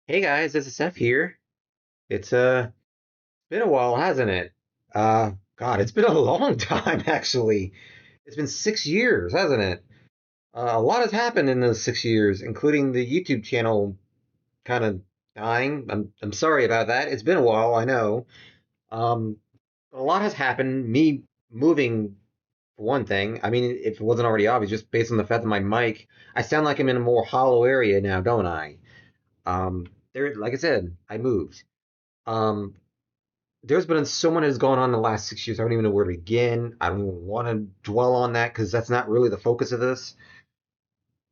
Hey guys, this is Seth here. It's been a while, hasn't it? God, it's been a long time actually. It's been 6 years, hasn't it? A lot has happened in those 6 years, including the YouTube channel kind of dying. I'm sorry about that. It's been a while, I know. Um, a lot has happened. Me moving for one thing. I mean, if it wasn't already obvious, just based on the fact that my mic, I sound like I'm in a more hollow area now, don't I? Like I said, I moved. Um, there's been so much has gone on in the last 6 years. I don't even know where to begin. I don't even want to dwell on that because that's not really the focus of this.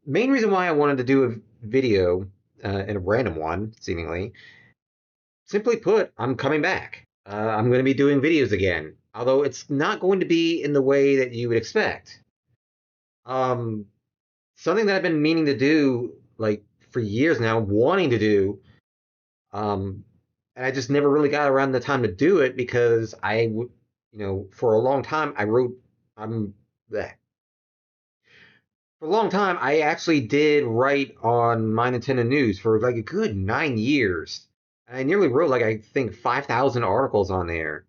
Main reason why I wanted to do a video, and a random one, seemingly, simply put, I'm coming back. I'm going to be doing videos again, although it's not going to be in the way that you would expect. Um, something that I've been meaning to do, like for years now, wanting to do, Um, and I just never really got around the time to do it because for a long time I wrote, I'm bleh. For a long time I actually did write on My Nintendo News for like a good 9 years. And I nearly wrote like I think 5,000 articles on there.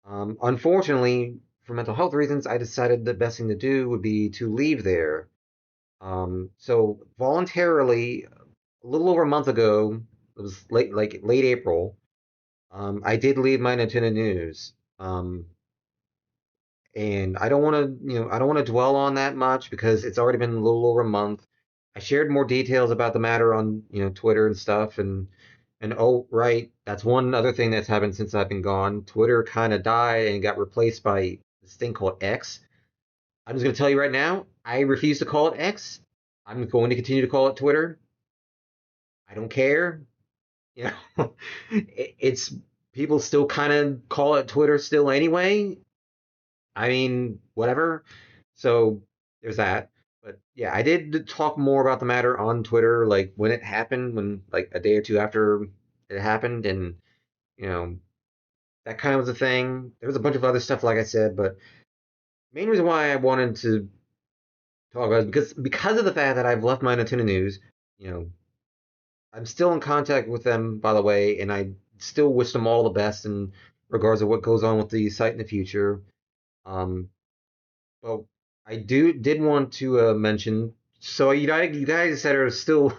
Unfortunately, for mental health reasons, I decided the best thing to do would be to leave there. So voluntarily, a little over a month ago, it was late April. I did leave my Nintendo news. And I don't want to, I don't want to dwell on that much because it's already been a little over a month. I shared more details about the matter on, Twitter and stuff. And oh, right, that's one other thing that's happened since I've been gone. Twitter kind of died and got replaced by this thing called X. I'm just going to tell you right now, I refuse to call it X. I'm going to continue to call it Twitter. I don't care. You know, it's people still kind of call it Twitter still anyway. I mean, whatever. So there's that. But yeah, I did talk more about the matter on Twitter, like when it happened, when like a day or two after it happened, and you know that kind of was a thing. There was a bunch of other stuff, like I said, but main reason why I wanted to talk about it is because of the fact that I've left my Nintendo news. You know, I'm still in contact with them, by the way, and I still wish them all the best in regards to what goes on with the site in the future. Um, Well, I did want to mention. So you guys that are still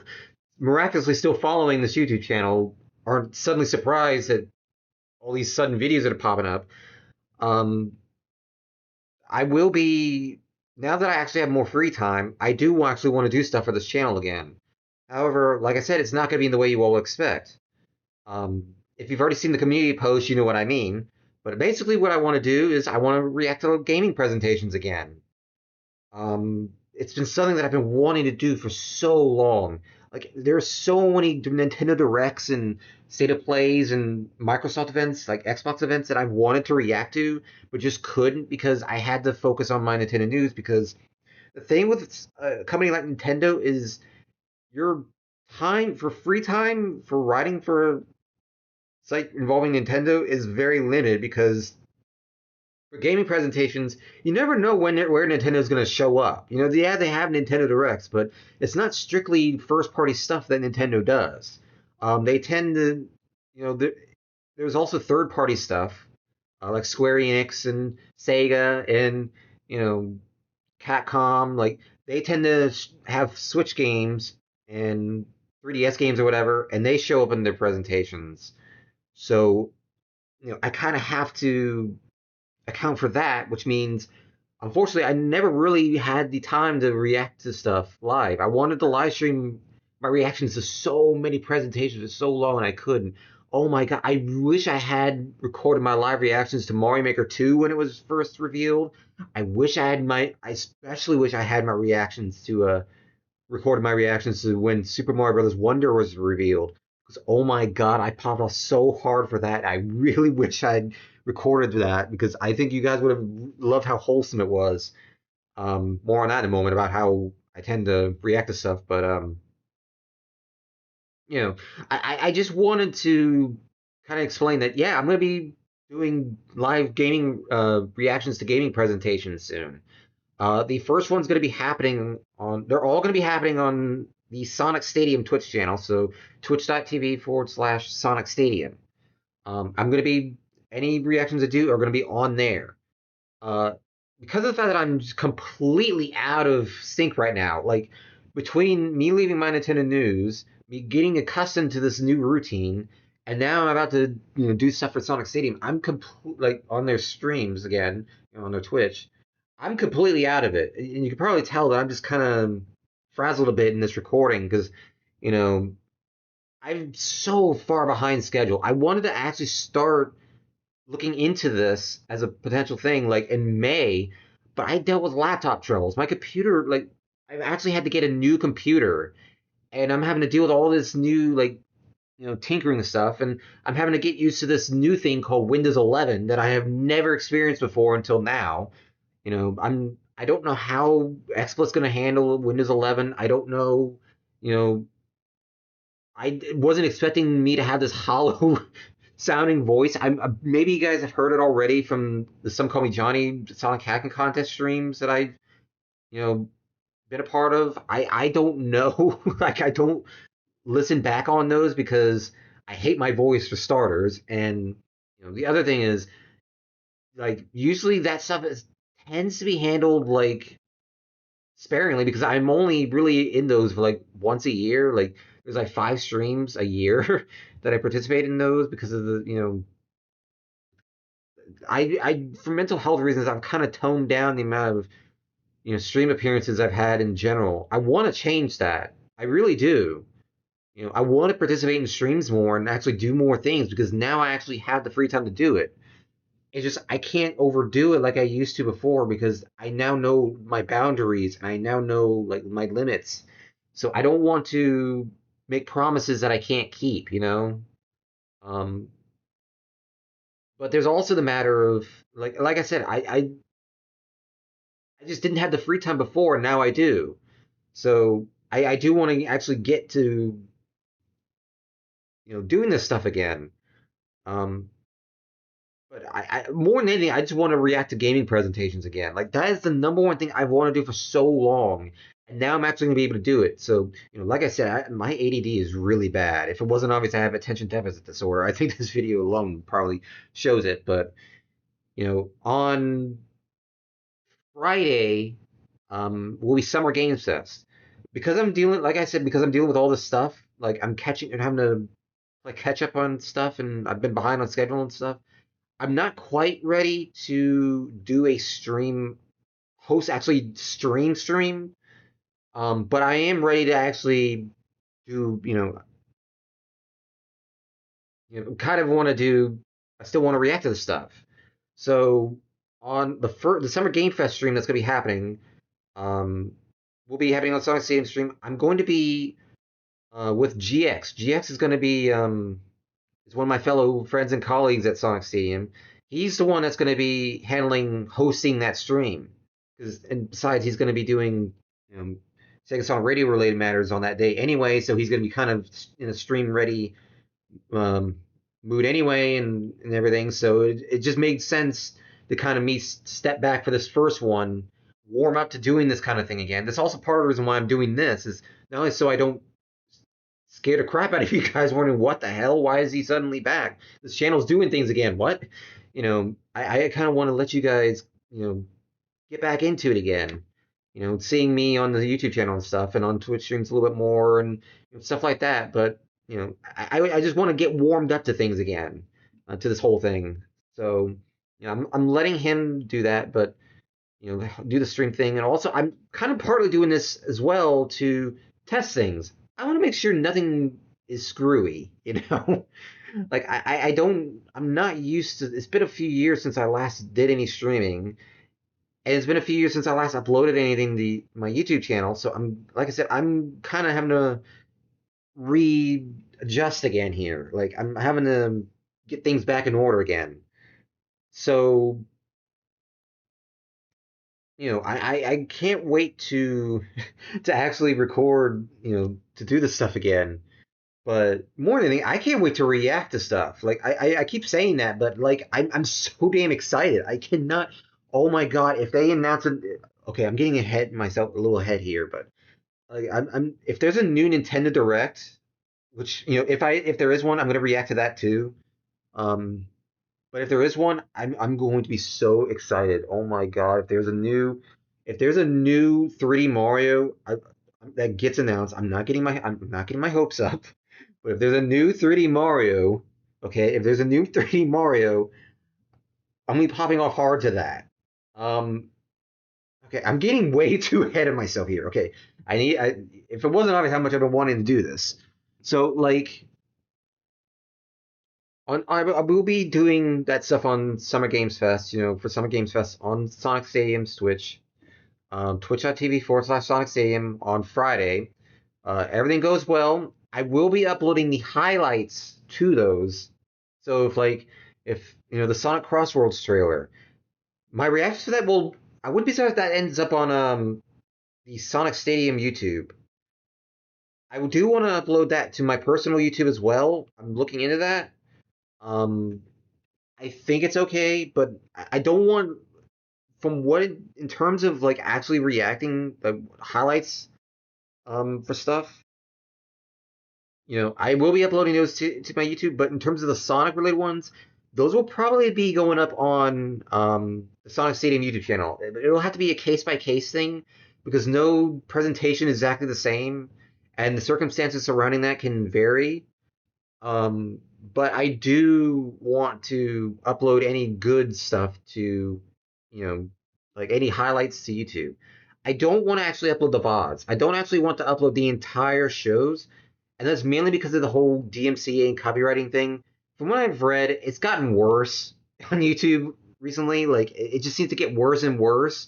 miraculously still following this YouTube channel aren't suddenly surprised at all these sudden videos that are popping up. Um, I will be now that I actually have more free time. I do actually want to do stuff for this channel again. However, like I said, it's not going to be in the way you all expect. If you've already seen the community post, you know what I mean. But basically, what I want to do is I want to react to gaming presentations again. It's been something that I've been wanting to do for so long. Like there are so many Nintendo Directs and State of Plays and Microsoft events, like Xbox events that I've wanted to react to, but just couldn't because I had to focus on my Nintendo news. Because the thing with a company like Nintendo is your time for free time for writing for a site involving Nintendo is very limited because for gaming presentations, you never know where Nintendo's going to show up. Yeah, they have Nintendo Directs, but it's not strictly first party stuff that Nintendo does. They tend to, you know, there, there's also third party stuff like Square Enix and Sega and you know Capcom. Like they tend to have Switch games and 3DS games or whatever, and they show up in their presentations. So I kind of have to account for that, which means unfortunately I never really had the time to react to stuff live. I wanted to live stream my reactions to so many presentations for so long and I couldn't. Oh my god, I wish I had recorded my live reactions to Mario Maker 2 when it was first revealed. I especially wish I had my reactions to recorded my reactions to when Super Mario Brothers Wonder was revealed. Because oh my god, I popped off so hard for that. I really wish I'd recorded that because I think you guys would have loved how wholesome it was. More on that in a moment about how I tend to react to stuff, but you know, I just wanted to kind of explain that yeah, I'm gonna be doing live gaming reactions to gaming presentations soon. The first one's going to be happening on. They're all going to be happening on the Sonic Stadium Twitch channel. So twitch.tv/Sonic Stadium. I'm going to be, any reactions I do are going to be on there. Uh, because of the fact that I'm just completely out of sync right now, like between me leaving my Nintendo News, me getting accustomed to this new routine, and now I'm about to do stuff for Sonic Stadium. I'm like on their streams again, on their Twitch. I'm completely out of it, and you can probably tell that I'm just kind of frazzled a bit in this recording because you know I'm so far behind schedule. I wanted to actually start looking into this as a potential thing like in May, but I dealt with laptop troubles. My computer, like, I've actually had to get a new computer, and I'm having to deal with all this new, like, tinkering stuff, and I'm having to get used to this new thing called Windows 11 that I have never experienced before until now. I don't know how XSplicit's going to handle Windows 11. I don't know, you know, I wasn't expecting me to have this hollow sounding voice. I'm maybe you guys have heard it already from the Some Call Me Johnny Sonic Hacking Contest streams that I've you know been a part of. I don't know. Like I don't listen back on those because I hate my voice for starters, and the other thing is like usually that stuff tends to be handled like sparingly because I'm only really in those for like once a year. Like there's like 5 streams a year that I participate in those because of the I for mental health reasons I've kind of toned down the amount of stream appearances I've had in general. I want to change that. I really do. I want to participate in streams more and actually do more things because now I actually have the free time to do it. It's just I can't overdo it like I used to before because I now know my boundaries and I now know like my limits. So I don't want to make promises that I can't keep. Um, but there's also the matter of like I said, I just didn't have the free time before, and now I do. So I do want to actually get to doing this stuff again. Um, but I more than anything, I just want to react to gaming presentations again. Like that is the number one thing I've wanted to do for so long, and now I'm actually going to be able to do it. So like I said, my ADD is really bad. If it wasn't obvious, I have attention deficit disorder. I think this video alone probably shows it. But on Friday will be Summer Games Fest. Because I'm dealing, like I said, because I'm dealing with all this stuff, like I'm catching and having to like catch up on stuff, and I've been behind on schedule and stuff. I'm not quite ready to do a actually stream. But I am ready to actually do, kind of want to do. I still want to react to the stuff. So on the Summer Game Fest stream that's going to be happening, um, will be happening on Sonic Stadium stream. I'm going to be with GX. GX is going to be is one of my fellow friends and colleagues at Sonic Stadium. He's the one that's going to be hosting that stream. And besides, he's going to be doing Sega Sonic Radio related matters on that day anyway. So he's going to be kind of in a stream ready um, mood anyway, and everything. So it just made sense to kind of me step back for this first one, warm up to doing this kind of thing again. That's also part of the reason why I'm doing this is not only so I don't scare the crap out of you guys wondering what the hell, why is he suddenly back? This channel's doing things again. What? I kind of want to let you guys, get back into it again. Seeing me on the YouTube channel and stuff, and on Twitch streams a little bit more and stuff like that. But I just want to get warmed up to things again, to this whole thing. So I'm letting him do that, but do the stream thing, and also I'm kind of partly doing this as well to test things. I want to make sure nothing is screwy. Like I don't, I'm not used to. It's been a few years since I last did any streaming, and it's been a few years since I last uploaded anything to my YouTube channel. So like I said, I'm kind of having to readjust again here. Like I'm having to get things back in order again. So I can't wait to to actually record, to do this stuff again. But more than anything, I can't wait to react to stuff. Like I keep saying that, but like I'm so damn excited. I cannot. Oh my god! If they announce it, okay, I'm getting ahead myself a little ahead here, but Like I'm if there's a new Nintendo Direct, which if there is one, I'm gonna react to that too. Um, but if there is one, I'm going to be so excited. Oh my god! If there's a new 3D Mario that gets announced, I'm not getting my hopes up. But if there's a new 3D Mario, okay, if there's a new 3D Mario, I'm gonna be popping off hard to that. Um, okay, I'm getting way too ahead of myself here. Okay, if it wasn't obvious how much I've been wanting to do this, so like I will be doing that stuff on Summer Games Fest. For Summer Games Fest on Sonic Stadium's Twitch, twitch.tv/Sonic Stadium on Friday. Everything goes well, I will be uploading the highlights to those. So if the Sonic Crossworlds trailer, my reaction to that will I wouldn't be surprised if that ends up on the Sonic Stadium YouTube. I do want to upload that to my personal YouTube as well. I'm looking into that. Um, I think it's okay, but I don't want in terms of like actually reacting the highlights for stuff. I will be uploading those to my YouTube, but in terms of the Sonic related ones, those will probably be going up on the Sonic Stadium YouTube channel. It'll have to be a case by case thing because no presentation is exactly the same, and the circumstances surrounding that can vary. But I do want to upload any good stuff to, you know, like any highlights to YouTube. I don't want to actually upload the VODs. I don't actually want to upload the entire shows, and that's mainly because of the whole DMCA and copywriting thing. From what I've read, it's gotten worse on YouTube recently. Like it just seems to get worse and worse,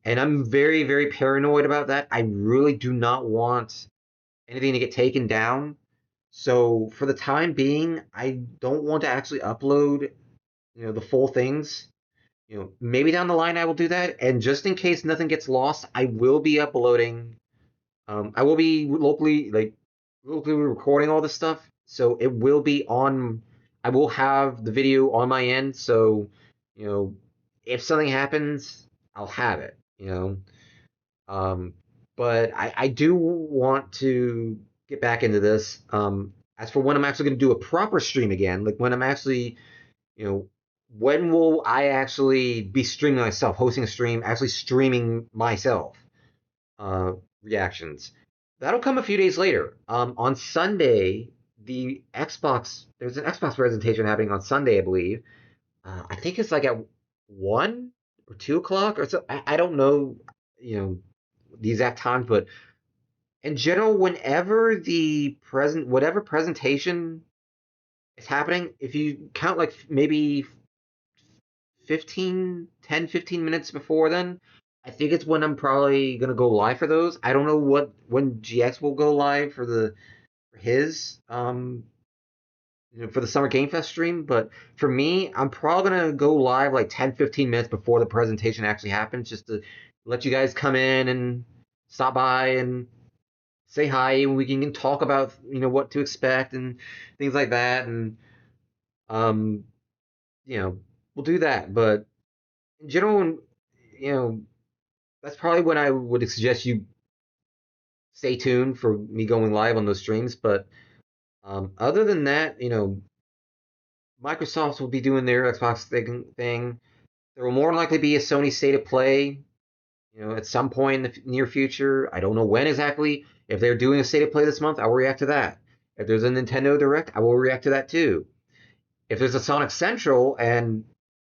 and I'm very, very paranoid about that. I really do not want anything to get taken down. So for the time being, I don't want to actually upload, the full things. Maybe down the line I will do that. And just in case nothing gets lost, I will be uploading. I will be locally recording all this stuff. So it will be on. I will have the video on my end. So, you know, if something happens, I'll have it. Um, but I do want to get back into this. As for when I'm actually going to do a proper stream again, like when I'm actually, you know, when will I actually be streaming myself, hosting a stream, actually streaming myself uh, reactions? That'll come a few days later. On Sunday, there's an Xbox presentation happening on Sunday, I believe. I think it's like at 1 or 2 o'clock or so. I don't know, you know, the exact times, but in general, whenever whatever presentation is happening, if you count like maybe 15 minutes before then, I think it's when I'm probably gonna go live for those. I don't know when GX will go live for his for the Summer Game Fest stream, but for me, I'm probably gonna go live like 10-15 minutes before the presentation actually happens, just to let you guys come in and stop by and say hi, and we can talk about what to expect and things like that, and um you know we'll do that. But in general, you know that's probably when I would suggest you stay tuned for me going live on those streams. But other than that, Microsoft will be doing their Xbox thing. There will more than likely be a Sony State of Play, at some point in the near future. I don't know when exactly. If they're doing a State of Play this month, I will react to that. If there's a Nintendo Direct, I will react to that too. If there's a Sonic Central, and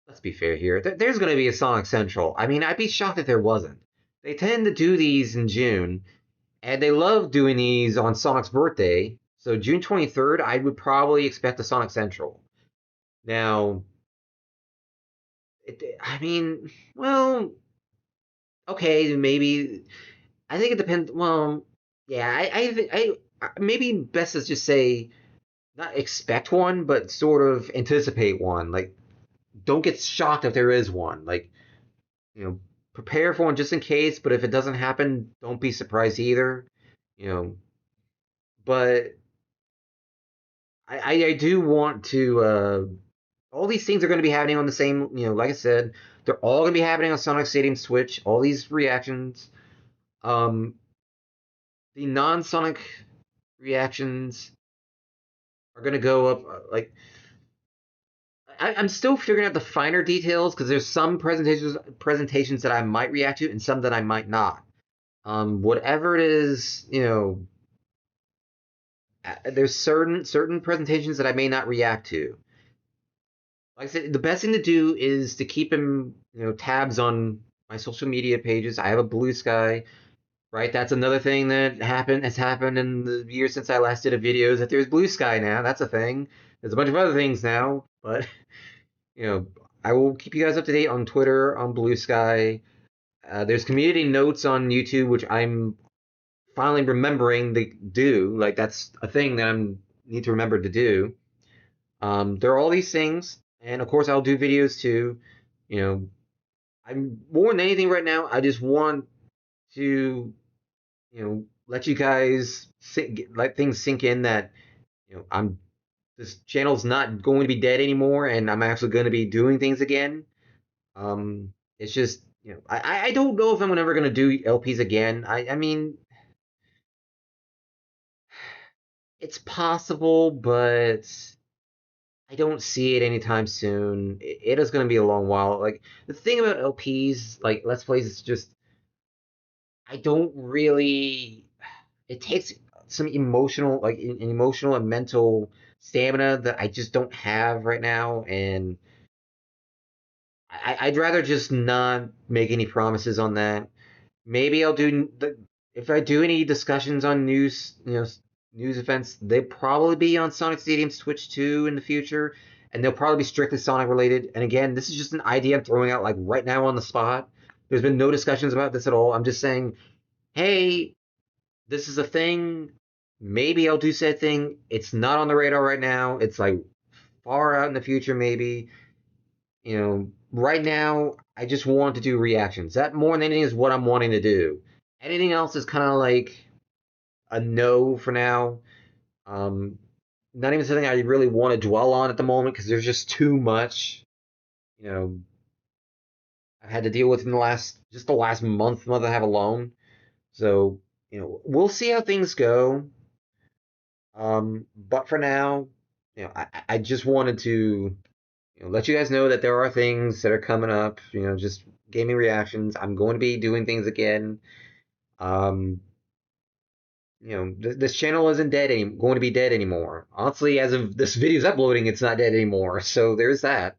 let's be fair here, there's going to be a Sonic Central. I mean, I'd be shocked if there wasn't. They tend to do these in June, and they love doing these on Sonic's birthday. So June 23rd, I would probably expect a Sonic Central. Now, I mean, well, okay, maybe. I think it depends. Well, yeah, I maybe best to just say not expect one, but sort of anticipate one. Like, don't get shocked if there is one. Like, you know, prepare for one just in case. But if it doesn't happen, don't be surprised either. You know, but I do want to. All these things are going to be happening on the same. Like I said, they're all going to be happening on Sonic Stadium Switch. All these reactions. Um, the non-Sonic reactions are going to go up. Like I'm still figuring out the finer details because there's some presentations that I might react to and some that I might not. Whatever it is, there's certain presentations that I may not react to. Like I said, the best thing to do is to keep him, tabs on my social media pages. I have a Blue Sky, right? That's another thing that has happened in the years since I last did a video. Is that there's Blue Sky now? That's a thing. There's a bunch of other things now, but you know, I will keep you guys up to date on Twitter, on Blue Sky. There's community notes on YouTube, which I'm finally remembering to do. Like that's a thing that I need to remember to do. There are all these things, and of course I'll do videos too. You know, I'm more than anything right now. I just want to, let you guys let things sink in that I'm this channel's not going to be dead anymore, and I'm actually going to be doing things again. It's just I don't know if I'm ever going to do LPs again. I mean it's possible, but I don't see it anytime soon. It is going to be a long while. Like the thing about LPs, like Let's Plays, is just I don't really. It takes some emotional, like an emotional and mental stamina that I just don't have right now, and I'd rather just not make any promises on that. Maybe I'll do the if I do any discussions on news, news events, they'll probably be on Sonic Stadium's Twitch too in the future, and they'll probably be strictly Sonic related. And again, this is just an idea I'm throwing out like right now on the spot. There's been no discussions about this at all. I'm just saying, hey, this is a thing. Maybe I'll do said thing. It's not on the radar right now. It's like far out in the future, maybe. Right now, I just want to do reactions. That more than anything is what I'm wanting to do. Anything else is kind of like a no for now. Um, Not even something I really want to dwell on at the moment because there's just too much. You know, I've had to deal with in the last month I have alone. So, we'll see how things go. But for now, I just wanted to let you guys know that there are things that are coming up. Just gaming reactions. I'm going to be doing things again. Um, this channel isn't going to be dead anymore. Honestly, as of this video's uploading, it's not dead anymore. So there's that.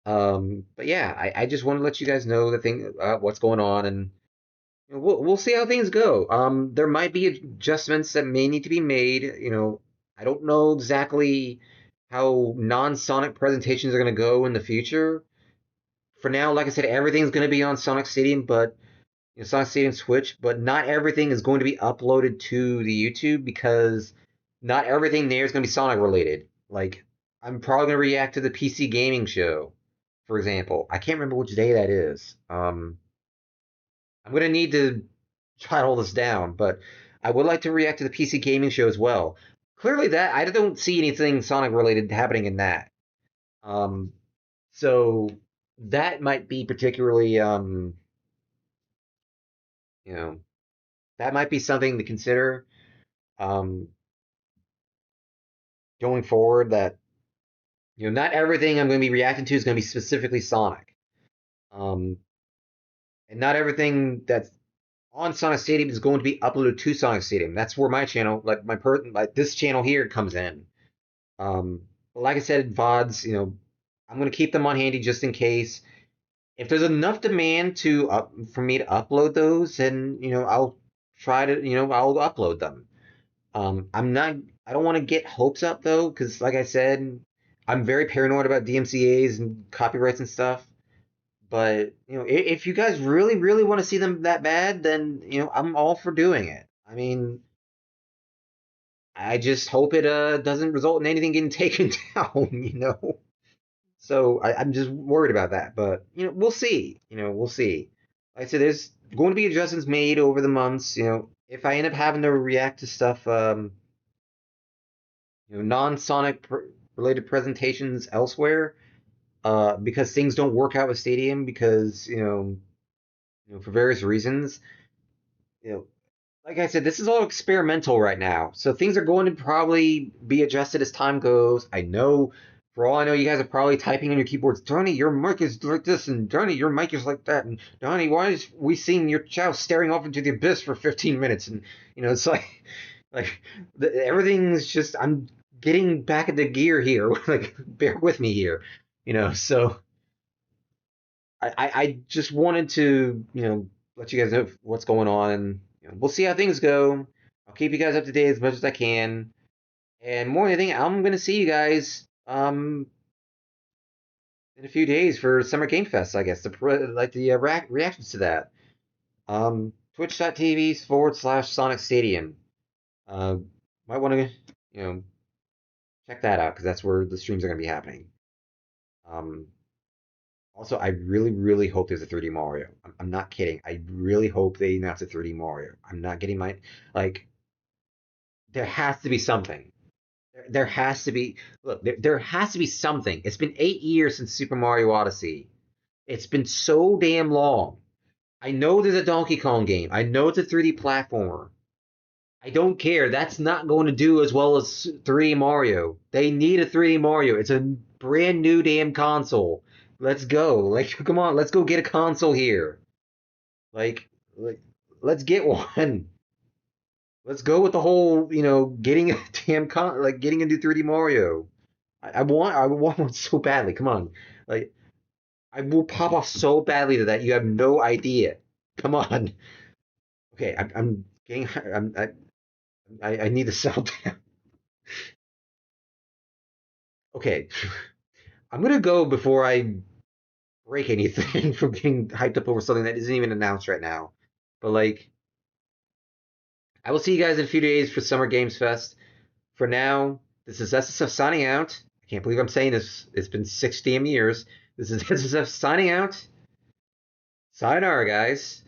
But yeah, I just want to let you guys know the thing, what's going on, and we'll see how things go. There might be adjustments that may need to be made. I don't know exactly how non-Sonic presentations are going to go in the future. For now, like I said, everything's going to be on Sonic Stadium, but Sonic Stadium Switch, but not everything is going to be uploaded to the YouTube because not everything there is going to be Sonic related. Like, I'm probably going to react to the PC gaming show, for example. I can't remember which day that is. I'm going to need to try to hold this down, but I would like to react to the PC gaming show as well. Clearly, that I don't see anything Sonic related happening in that. Um, so that might be particularly, you know, that might be something to consider um, going forward. That not everything I'm going to be reacting to is going to be specifically Sonic, um, and not everything that's on Sonic Stadium is going to be uploaded to Sonic Stadium. That's where my channel, like this channel here, comes in. Like I said, VODs, I'm going to keep them on handy just in case. If there's enough demand for me to upload those, then I'll try to I'll upload them. I'm not. I don't want to get hopes up though, because like I said, I'm very paranoid about DMCA's and copyrights and stuff. But if you guys really, really want to see them that bad, then I'm all for doing it. I mean, I just hope it doesn't result in anything getting taken down. So I'm just worried about that. But we'll see. We'll see. Like I said, there's going to be adjustments made over the months. If I end up having to react to stuff, non-Sonic related presentations elsewhere, because things don't work out with Stadium because for various reasons, you know like I said, this is all experimental right now. So things are going to probably be adjusted as time goes. I know, for all I know, you guys are probably typing on your keyboards, Donnie, your mic is like this, and Donnie, your mic is like that, and Donnie, why is we seeing your child staring off into the abyss for 15 minutes? And it's like everything's just I'm getting back into gear here. Like, bear with me here, So I just wanted to, let you guys know what's going on, and we'll see how things go. I'll keep you guys up to date as much as I can, and more than anything, I'm gonna see you guys in a few days for Summer Game Fest. I guess the reactions to that. Twitch.tv/Sonic Stadium. Uh, might want to check that out because that's where the streams are gonna be happening. Um, Also, I really, really hope there's a 3D Mario. I'm not kidding. I really hope they announce a 3D Mario. I'm not getting my like. There has to be something. There has to be. Look, there has to be something. It's been 8 years since Super Mario Odyssey. It's been so damn long. I know there's a Donkey Kong game. I know it's a 3D platformer. I don't care. That's not going to do as well as 3D Mario. They need a 3D Mario. It's a brand new damn console. Let's go. Like, come on, let's go get a console here. Like, let's get one. Let's go with the whole, getting a getting into 3D Mario. I want one so badly. Come on, like, I will pop off so badly to that you have no idea. Come on. Okay, I'm getting, I need to settle down. Okay, I'm gonna go before I break anything from getting hyped up over something that isn't even announced right now. But like, I will see you guys in a few days for Summer Games Fest. For now, this is SSF signing out. I can't believe I'm saying this. It's been 6 damn years. This is SSF signing out. Sayonara, guys.